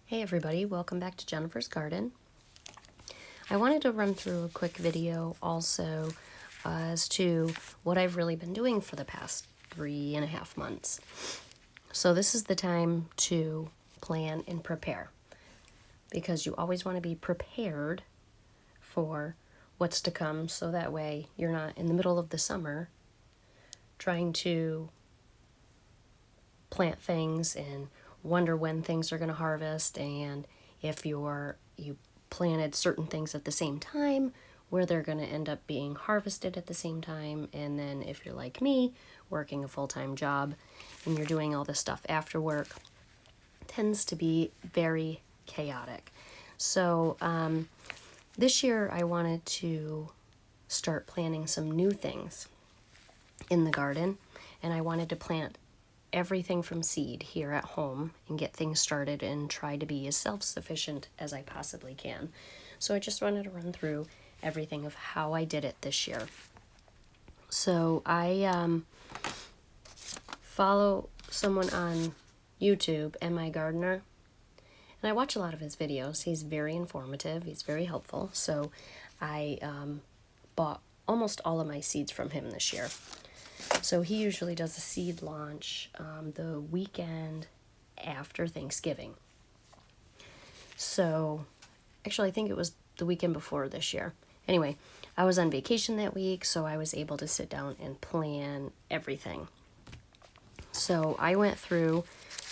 Hey everybody, welcome back to Jennifer's Garden. I wanted to run through a quick video also as to what I've really been doing for the past 3.5 months. So this is the time to plan and prepare, because you always want to be prepared for what's to come, so that way you're not in the middle of the summer trying to plant things and wonder when things are going to harvest, and if you planted certain things at the same time, where they're going to end up being harvested at the same time. And then if you're like me, working a full-time job and you're doing all this stuff after work, tends to be very chaotic. So this year I wanted to start planting some new things in the garden, and I wanted to plant everything from seed here at home and get things started and try to be as self-sufficient as I possibly can. So I just wanted to run through everything of how I did it this year. So I follow someone on YouTube, M.I. Gardener, and I watch a lot of his videos. He's very informative, he's very helpful. So I bought almost all of my seeds from him this year. So he usually does a seed launch the weekend after Thanksgiving. So actually I think it was the weekend before this year. Anyway, I was on vacation that week, so I was able to sit down and plan everything. So I went through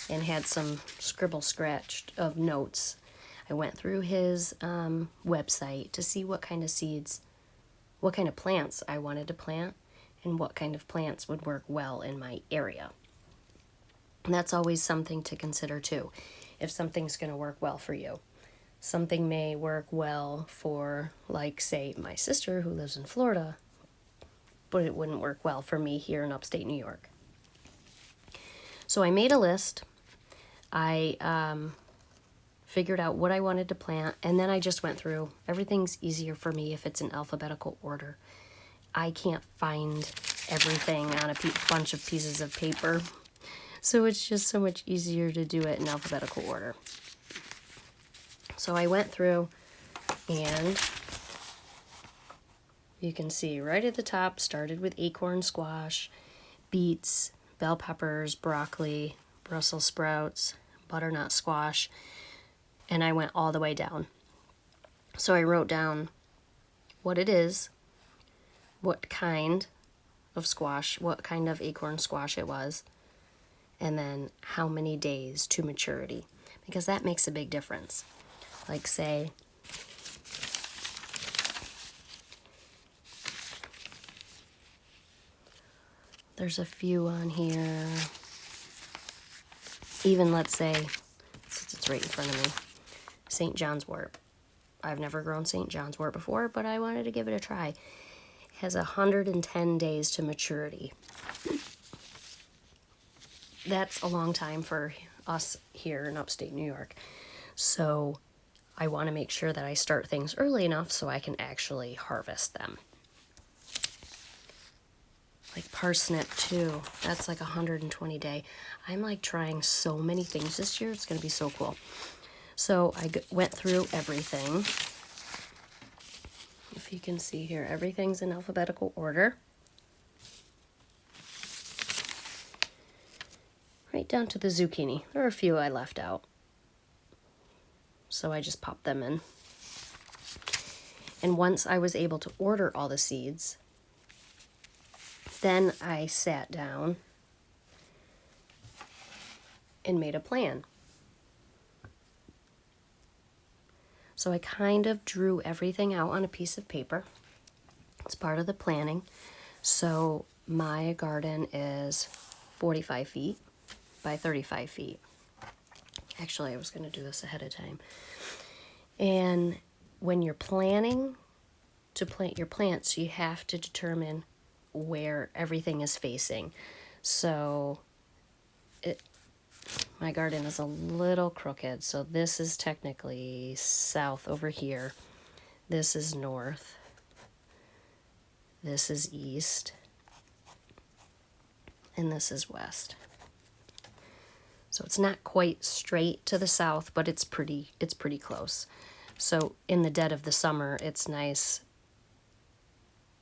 and had some scribble scratched of notes. I went through his website to see what kind of seeds, what kind of plants I wanted to plant, and what kind of plants would work well in my area. And that's always something to consider too, if something's going to work well for you. Something may work well for, like, say, my sister who lives in Florida, but it wouldn't work well for me here in upstate New York. So I made a list. I figured out what I wanted to plant, and then I just went through. Everything's easier for me if it's in alphabetical order. I can't find everything on a bunch of pieces of paper, so it's just so much easier to do it in alphabetical order. So I went through, and you can see right at the top, started with acorn squash, beets, bell peppers, broccoli, Brussels sprouts, butternut squash, and I went all the way down. So I wrote down what it is, what kind of squash, what kind of acorn squash it was, and then how many days to maturity, because that makes a big difference. Like, say, there's a few on here. Even, let's say, since it's right in front of me, St. John's wort. I've never grown St. John's wort before, but I wanted to give it a try. It has 110 days to maturity. That's a long time for us here in upstate New York. So I want to make sure that I start things early enough so I can actually harvest them. Like parsnip too, that's like 120 day. I'm like trying so many things this year, it's going to be so cool. So I went through everything. If you can see here, everything's in alphabetical order. Right down to the zucchini. There are a few I left out, so I just popped them in. And once I was able to order all the seeds, then I sat down and made a plan. So I kind of drew everything out on a piece of paper. It's part of the planning. So my garden is 45 feet by 35 feet. Actually, I was going to do this ahead of time. And when you're planning to plant your plants, you have to determine where everything is facing. So my garden is a little crooked, so this is technically south over here. This is north. This is east. And this is west. So it's not quite straight to the south, but it's pretty close. So in the dead of the summer, it's nice.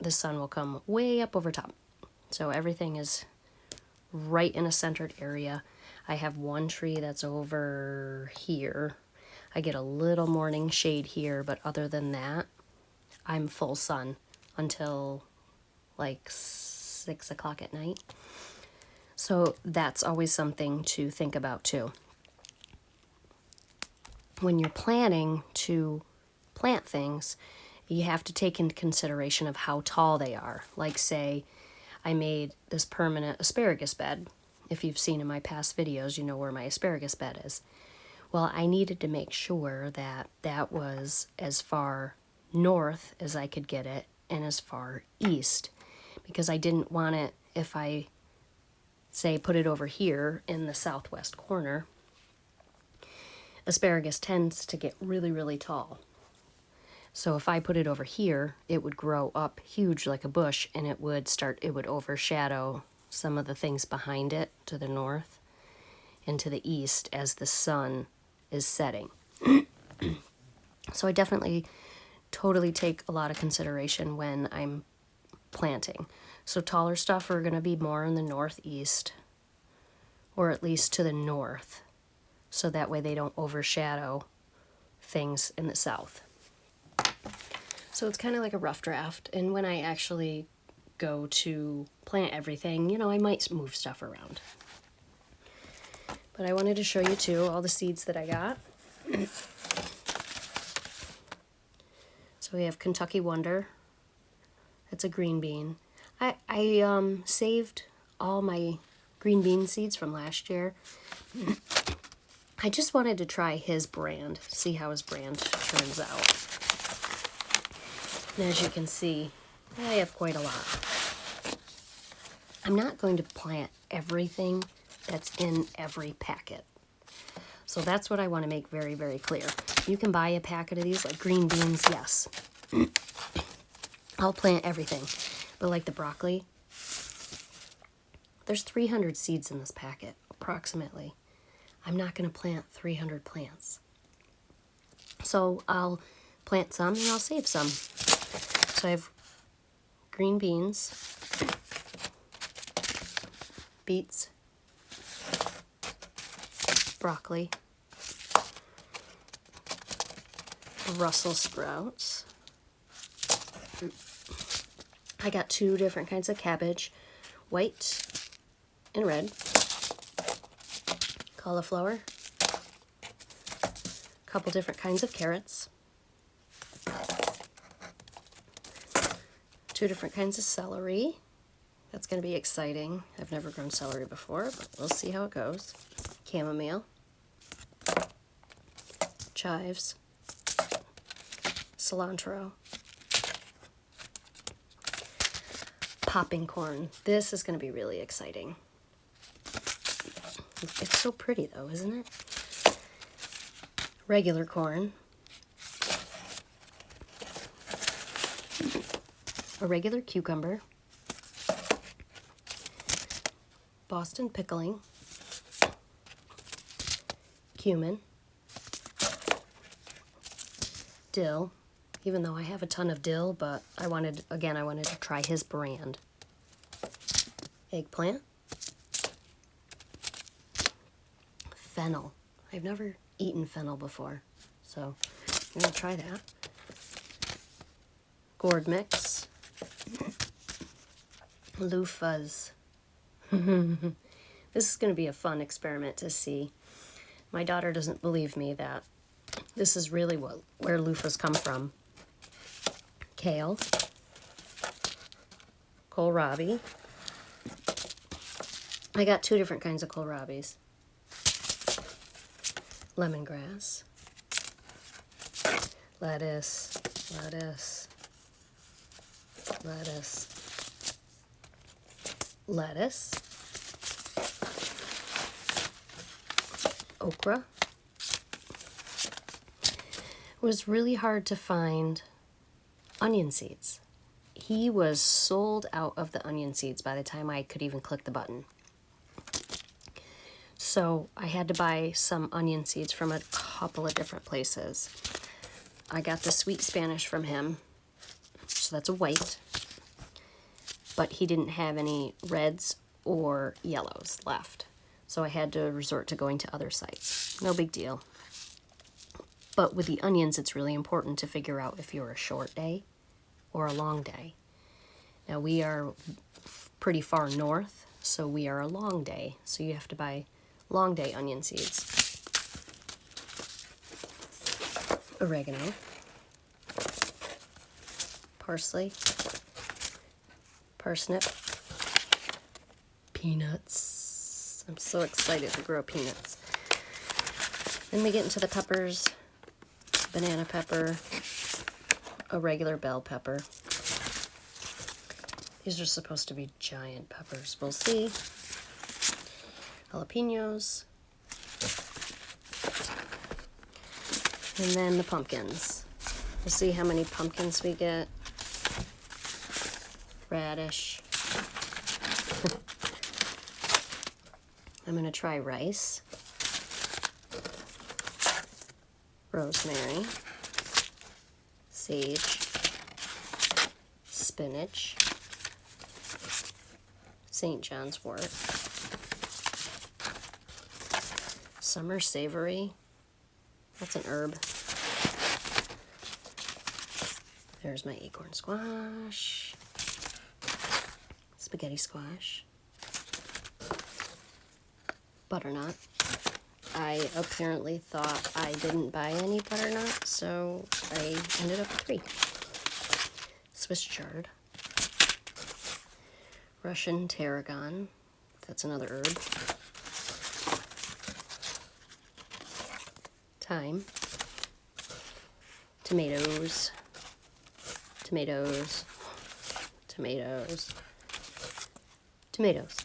The sun will come way up over top. So everything is right in a centered area. I have one tree that's over here. I get a little morning shade here, but other than that, I'm full sun until like 6 o'clock at night. So that's always something to think about too. When you're planning to plant things, you have to take into consideration of how tall they are. Like say, I made this permanent asparagus bed. If you've seen in my past videos, you know where my asparagus bed is. Well, I needed to make sure that that was as far north as I could get it and as far east, because I didn't want it, if I say put it over here in the southwest corner, asparagus tends to get really, really tall. So if I put it over here, it would grow up huge like a bush, and it would overshadow some of the things behind it to the north and to the east as the sun is setting. So I definitely totally take a lot of consideration when I'm planting. So taller stuff are going to be more in the northeast, or at least to the north, so that way they don't overshadow things in the south. So it's kind of like a rough draft, and when I actually go to plant everything, you know, I might move stuff around. But I wanted to show you too all the seeds that I got. So we have Kentucky Wonder. That's a green bean. I saved all my green bean seeds from last year. I just wanted to try his brand, see how his brand turns out. And as you can see, I have quite a lot. I'm not going to plant everything that's in every packet. So that's what I want to make very, very clear. You can buy a packet of these, like green beans, yes. I'll plant everything. But like the broccoli, there's 300 seeds in this packet, approximately. I'm not going to plant 300 plants. So I'll plant some and I'll save some. So I have green beans, beets, broccoli, Brussels sprouts. I got 2 different kinds of cabbage, white and red, cauliflower, a couple different kinds of carrots, 2 different kinds of celery. That's going to be exciting. I've never grown celery before, but we'll see how it goes. Chamomile, chives, cilantro, popping corn. This is going to be really exciting. It's so pretty though, isn't it? Regular corn, a regular cucumber, Boston pickling, cumin, dill, even though I have a ton of dill, but I wanted to try his brand. Eggplant, fennel. I've never eaten fennel before, so I'm going to try that. Gourd mix, loofahs. This is going to be a fun experiment to see. My daughter doesn't believe me that this is really where loofahs come from. Kale, kohlrabi. I got 2 different kinds of kohlrabis. Lemongrass, lettuce, lettuce, lettuce, lettuce, okra. It was really hard to find onion seeds. He was sold out of the onion seeds by the time I could even click the button. So I had to buy some onion seeds from a couple of different places. I got the sweet Spanish from him, so that's a white, but he didn't have any reds or yellows left. So I had to resort to going to other sites. No big deal. But with the onions, it's really important to figure out if you're a short day or a long day. Now we are pretty far north, so we are a long day. So you have to buy long day onion seeds. Oregano, parsley, parsnip, peanuts. I'm so excited to grow peanuts. Then we get into the peppers, banana pepper, a regular bell pepper. These are supposed to be giant peppers. We'll see. Jalapenos. And then the pumpkins. We'll see how many pumpkins we get. Radish. I'm going to try rice. Rosemary. Sage. Spinach. St. John's wort. Summer savory. That's an herb. There's my acorn squash. Spaghetti squash. Butternut. I apparently thought I didn't buy any butternut, so I ended up with 3. Swiss chard. Russian tarragon. That's another herb. Thyme. Tomatoes. Tomatoes. Tomatoes. Tomatoes.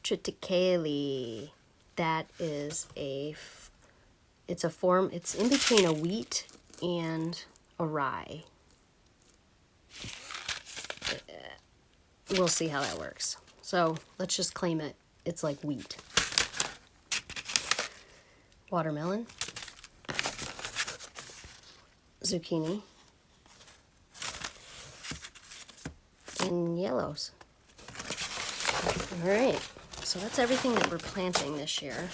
Triticale. That is it's a form, it's in between a wheat and a rye. We'll see how that works. So let's just claim it's like wheat. Watermelon. Zucchini. And yellows. All right, so that's everything that we're planting this year.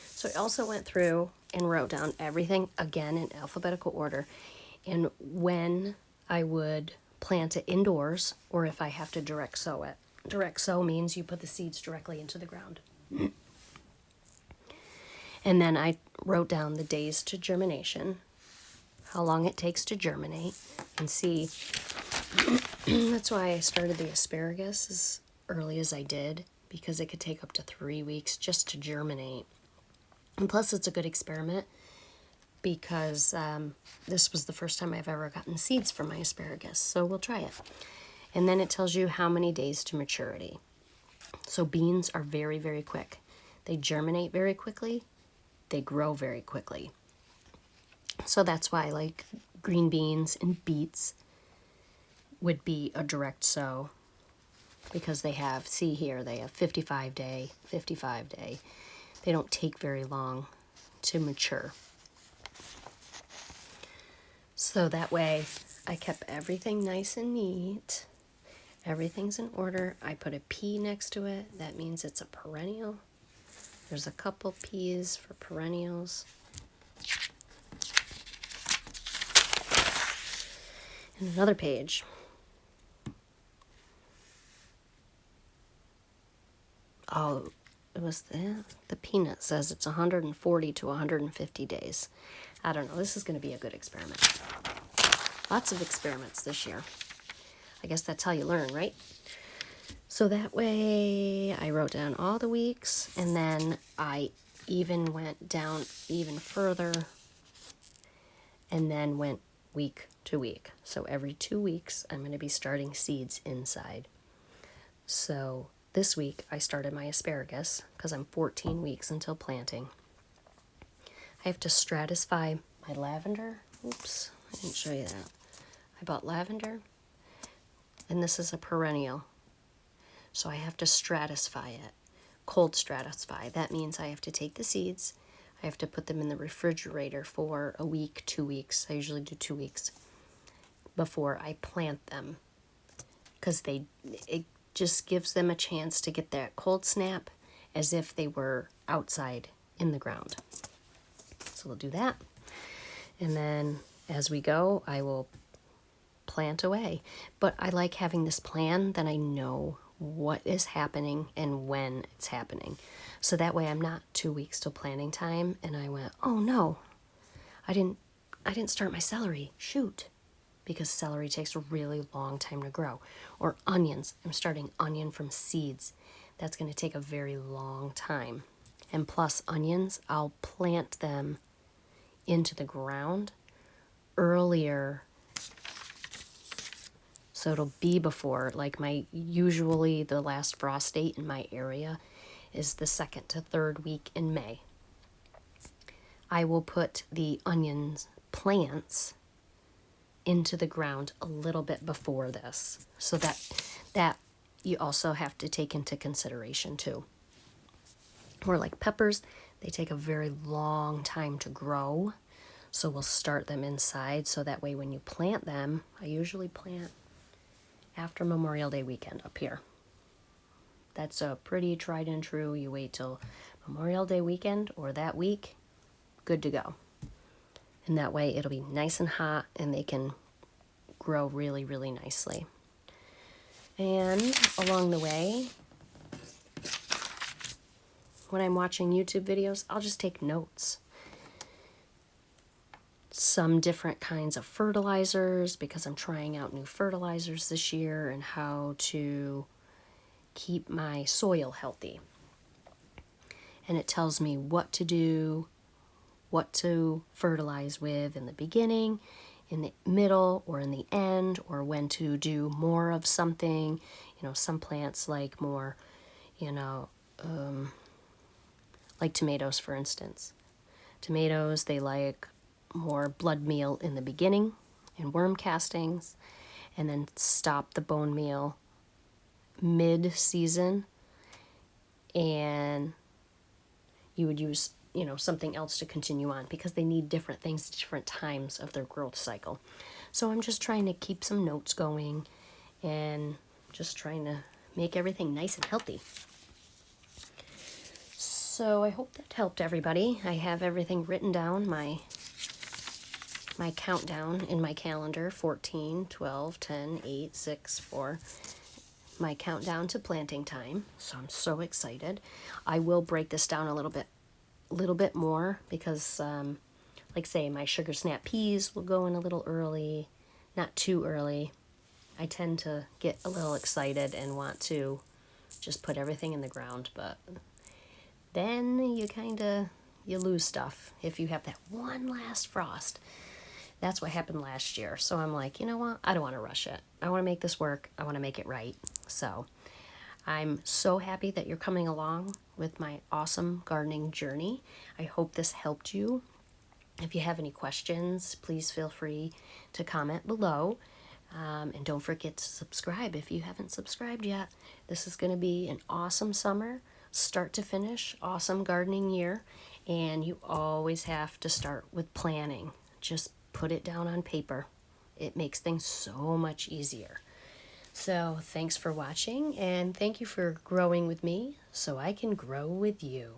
So I also went through and wrote down everything again in alphabetical order, and when I would plant it indoors or if I have to direct sow it. Direct sow means you put the seeds directly into the ground. And then I wrote down the days to germination, how long it takes to germinate, and see. That's why I started the asparagus as early as I did, because it could take up to 3 weeks just to germinate. And plus, it's a good experiment because this was the first time I've ever gotten seeds from my asparagus, so we'll try it. And then it tells you how many days to maturity. So beans are very, very quick. They germinate very quickly. They grow very quickly. So that's why, like, green beans and beets would be a direct sow, because they have, see here, they have 55 day. They don't take very long to mature. So that way I kept everything nice and neat. Everything's in order. I put a P next to it. That means it's a perennial. There's a couple P's for perennials. And another page. Oh, it was the peanut says it's 140 to 150 days. I don't know. This is going to be a good experiment. Lots of experiments this year. I guess that's how you learn, right? So that way I wrote down all the weeks, and then I even went down even further and then went week to week. So every 2 weeks I'm going to be starting seeds inside. So this week I started my asparagus because I'm 14 weeks until planting. I have to stratify my lavender. Oops, I didn't show you that. I bought lavender, and this is a perennial. So I have to stratify it, cold stratify. That means I have to take the seeds, I have to put them in the refrigerator for a week, 2 weeks. I usually do 2 weeks before I plant them, because it just gives them a chance to get that cold snap as if they were outside in the ground. So we'll do that. And then as we go, I will plant away. But I like having this plan, that I know what is happening and when it's happening. So that way I'm not 2 weeks till planting time and I went, oh no, I didn't start my celery. Shoot. Because celery takes a really long time to grow. Or onions. I'm starting onion from seeds. That's going to take a very long time. And plus onions, I'll plant them into the ground earlier. So it'll be before, like usually the last frost date in my area is the 2nd to 3rd week in May. I will put the onions plants into the ground a little bit before this. So that you also have to take into consideration too. Or like peppers, they take a very long time to grow. So we'll start them inside, so that way when you plant them, I usually plant after Memorial Day weekend up here. That's a pretty tried and true. You wait till Memorial Day weekend or that week, good to go. And that way it'll be nice and hot and they can grow really, really nicely. And along the way, when I'm watching YouTube videos, I'll just take notes. Some different kinds of fertilizers, because I'm trying out new fertilizers this year, and how to keep my soil healthy. And it tells me what to do, what to fertilize with in the beginning, in the middle, or in the end, or when to do more of something. You know, some plants like more, like tomatoes, for instance. Tomatoes, they like more blood meal in the beginning and worm castings, and then stop the bone meal mid-season, and you would use something else to continue on, because they need different things at different times of their growth cycle. So I'm just trying to keep some notes going and just trying to make everything nice and healthy. So I hope that helped everybody. I have everything written down, my countdown in my calendar, 14, 12, 10, 8, 6, 4, my countdown to planting time. So I'm so excited. I will break this down a little bit more, because like say my sugar snap peas will go in a little early, not too early. I tend to get a little excited and want to just put everything in the ground, but then you lose stuff if you have that one last frost. That's what happened last year. So I'm like, you know what? I don't want to rush it. I want to make this work. I want to make it right. So I'm so happy that you're coming along with my awesome gardening journey. I hope this helped you. If you have any questions, please feel free to comment below. And don't forget to subscribe if you haven't subscribed yet. This is going to be an awesome summer, start to finish, awesome gardening year. And you always have to start with planning. Just put it down on paper. It makes things so much easier. So thanks for watching, and thank you for growing with me so I can grow with you.